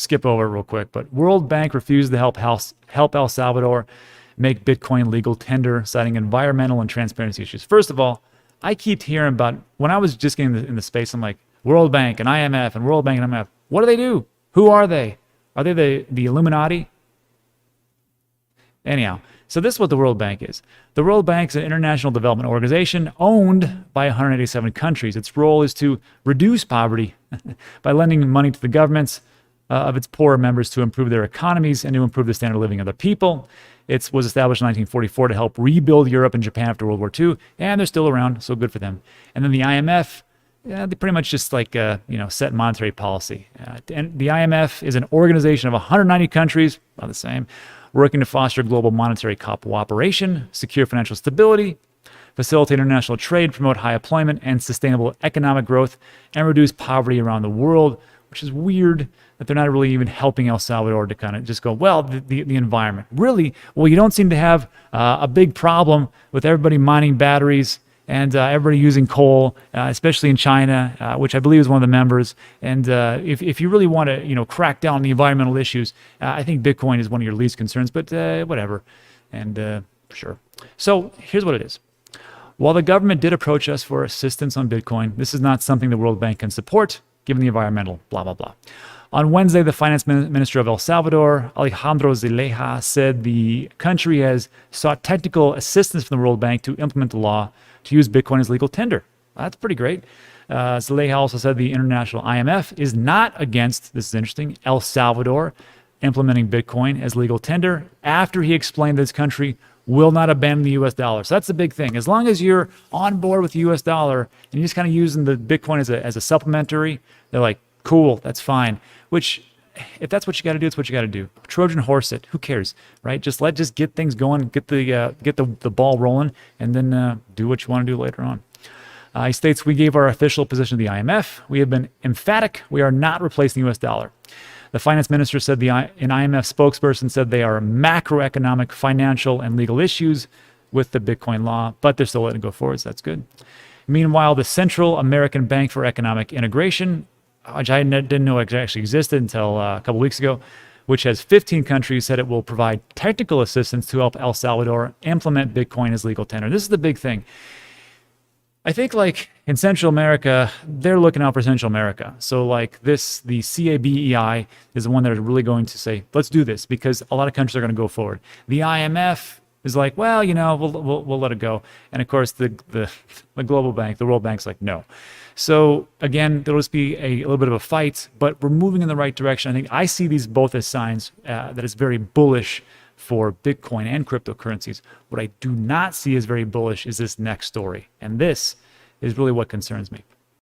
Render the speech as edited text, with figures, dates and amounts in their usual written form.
skip over it real quick, but World Bank refused to help El Salvador make Bitcoin legal tender, citing environmental and transparency issues. First of all, I keep hearing about, when I was just getting in the space, I'm like, World Bank and IMF and World Bank and IMF. What do they do? Who are they? Are they the Illuminati? Anyhow, so this is what the World Bank is. The World Bank is an international development organization owned by 187 countries. Its role is to reduce poverty by lending money to the governments of its poorer members to improve their economies and to improve the standard of living of the people. It was established in 1944 to help rebuild Europe and Japan after World War II, and they're still around, so good for them. And then the IMF, they pretty much just like set monetary policy. And the IMF is an organization of 190 countries, about the same, working to foster global monetary cooperation, secure financial stability, facilitate international trade, promote high employment and sustainable economic growth, and reduce poverty around the world, which is weird that they're not really even helping El Salvador to kind of just go, well, the environment. Really? Well, you don't seem to have a big problem with everybody mining batteries and everybody using coal, especially in China, which I believe is one of the members. And if you really want to, crack down on the environmental issues, I think Bitcoin is one of your least concerns, but whatever. And sure. So here's what it is. While the government did approach us for assistance on Bitcoin, this is not something the World Bank can support, given the environmental blah, blah, blah. On Wednesday, the finance minister of El Salvador, Alejandro Zelaya, said the country has sought technical assistance from the World Bank to implement the law to use Bitcoin as legal tender. That's pretty great. Zelaya also said the International IMF is not against, this is interesting, El Salvador implementing Bitcoin as legal tender after he explained that his country will not abandon the US dollar. So that's the big thing. As long as you're on board with the US dollar and you're just kind of using the Bitcoin as a supplementary, they're like, cool, that's fine. Which, if that's what you got to do, it's what you got to do. Trojan horse it. Who cares, right? Just get things going, get the ball rolling, and then do what you want to do later on. He states, we gave our official position to the IMF. We have been emphatic. We are not replacing the US dollar. The finance minister said an IMF spokesperson said they are macroeconomic, financial, and legal issues with the Bitcoin law, but they're still letting it go forward, so that's good. Meanwhile, the Central American Bank for Economic Integration, which I didn't know actually existed until a couple weeks ago, which has 15 countries, said it will provide technical assistance to help El Salvador implement Bitcoin as legal tender. This is the big thing. I think like in Central America, they're looking out for Central America. So like the CABEI is the one that are really going to say, let's do this, because a lot of countries are going to go forward. The IMF is like, well, we'll let it go. And of course, the global bank, the World Bank's like, no. So again, there'll just be a little bit of a fight, but we're moving in the right direction. I think I see these both as signs that it's very bullish for Bitcoin and cryptocurrencies. What I do not see as very bullish is this next story. And this is really what concerns me.